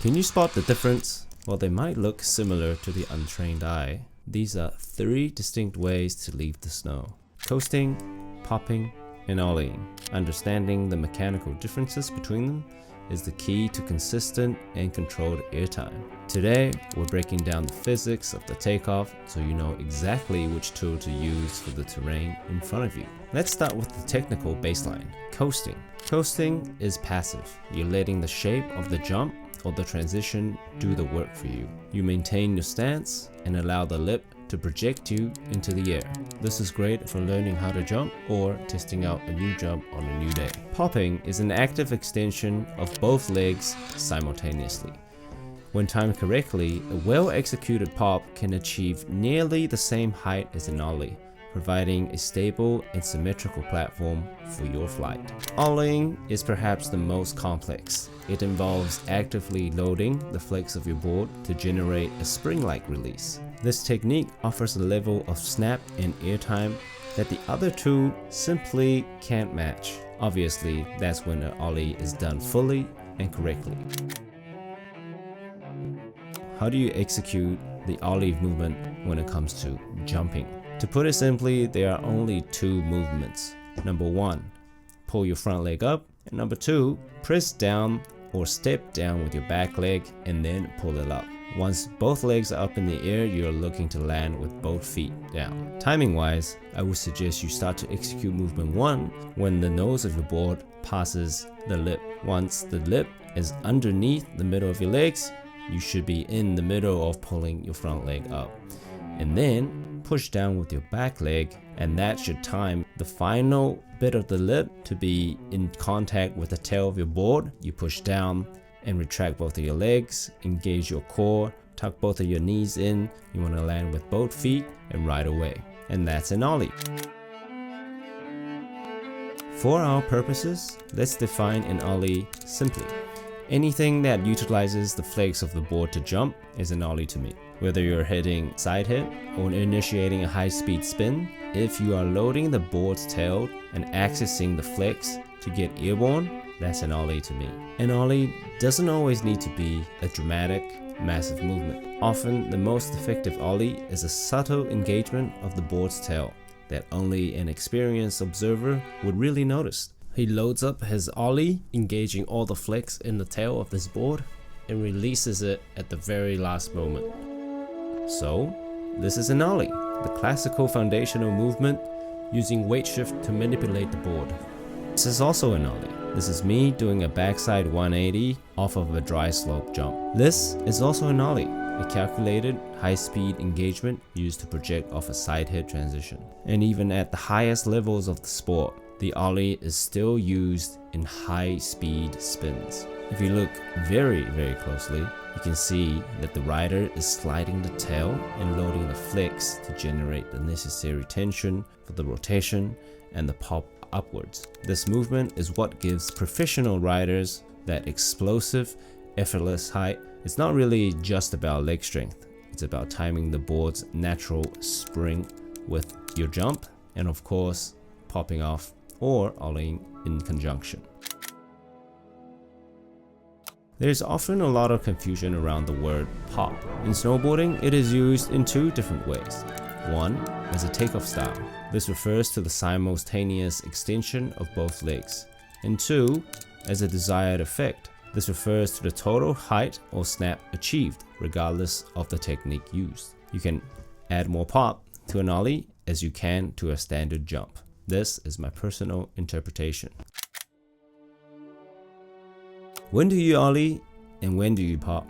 Can you spot the difference? While they might look similar to the untrained eye, these are 3 distinct ways to leave the snow: coasting, popping, and ollieing. Understanding the mechanical differences between them is the key to consistent and controlled airtime. Today, we're breaking down the physics of the takeoff so you know exactly which tool to use for the terrain in front of you. Let's start with the technical baseline: coasting. Coasting is passive. You're letting the shape of the jump or the transition do the work for you. You maintain your stance and allow the lip to project you into the air. This is great for learning how to jump or testing out a new jump on a new day. Popping is an active extension of both legs simultaneously. When timed correctly, a well-executed pop can achieve nearly the same height as an ollie, providing a stable and symmetrical platform for your flight. Ollieing is perhaps the most complex. It involves actively loading the flex of your board to generate a spring-like release. This technique offers a level of snap and airtime that the other two simply can't match. Obviously, that's when an ollie is done fully and correctly. How do you execute the ollie movement when it comes to jumping? To put it simply, there are only 2 movements. Number 1, pull your front leg up, and number 2, press down or step down with your back leg and then pull it up. Once both legs are up in the air, you're looking to land with both feet down. Timing wise, I would suggest you start to execute movement 1 when the nose of your board passes the lip. Once the lip is underneath the middle of your legs, you should be in the middle of pulling your front leg up. And then push down with your back leg, and that should time the final bit of the lip to be in contact with the tail of your board. You push down and retract both of your legs, engage your core, tuck both of your knees in. You want to land with both feet and ride away. And that's an ollie. For our purposes, let's define an ollie simply. Anything that utilizes the flex of the board to jump is an ollie to me. Whether you're heading side hit or initiating a high-speed spin, if you are loading the board's tail and accessing the flex to get airborne, that's an ollie to me. An ollie doesn't always need to be a dramatic, massive movement. Often, the most effective ollie is a subtle engagement of the board's tail that only an experienced observer would really notice. He loads up his ollie, engaging all the flex in the tail of this board, and releases it at the very last moment. So, this is an ollie, the classical foundational movement using weight shift to manipulate the board. This is also an ollie. This is me doing a backside 180 off of a dry slope jump. This is also an ollie, a calculated high-speed engagement used to project off a side hit transition. And even at the highest levels of the sport, the ollie is still used in high-speed spins. If you look very, very closely, you can see that the rider is sliding the tail and loading the flex to generate the necessary tension for the rotation and the pop upwards. This movement is what gives professional riders that explosive, effortless height. It's not really just about leg strength. It's about timing the board's natural spring with your jump and, of course, popping off or ollieing in conjunction. There's often a lot of confusion around the word pop. In snowboarding, it is used in 2 different ways. One, as a takeoff style. This refers to the simultaneous extension of both legs. And 2, as a desired effect. This refers to the total height or snap achieved, regardless of the technique used. You can add more pop to an ollie as you can to a standard jump. This is my personal interpretation. When do you ollie and when do you pop?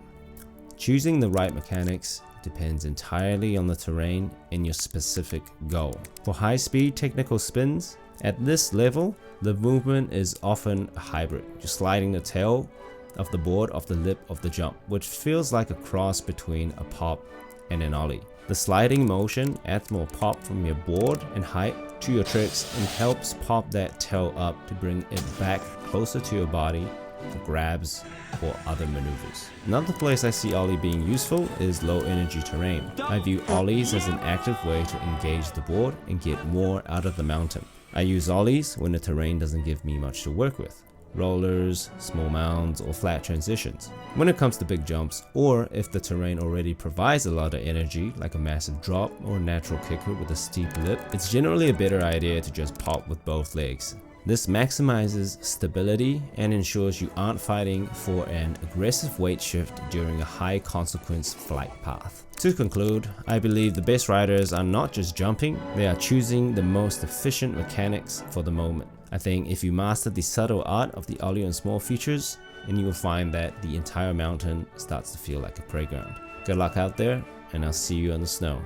Choosing the right mechanics depends entirely on the terrain and your specific goal. For high-speed technical spins, at this level, the movement is often a hybrid. You're sliding the tail of the board off the lip of the jump, which feels like a cross between a pop and an ollie. The sliding motion adds more pop from your board and height to your tricks and helps pop that tail up to bring it back closer to your body for grabs or other maneuvers. Another place I see ollie being useful is low energy terrain. I view ollies as an active way to engage the board and get more out of the mountain. I use ollies when the terrain doesn't give me much to work with. rollers, small mounds, or flat transitions. When it comes to big jumps, or if the terrain already provides a lot of energy, like a massive drop or a natural kicker with a steep lip, it's generally a better idea to just pop with both legs. This maximizes stability and ensures you aren't fighting for an aggressive weight shift during a high consequence flight path. To conclude, I believe the best riders are not just jumping, they are choosing the most efficient mechanics for the moment. I think if you master the subtle art of the ollie on small features, then you will find that the entire mountain starts to feel like a playground. Good luck out there, and I'll see you on the snow.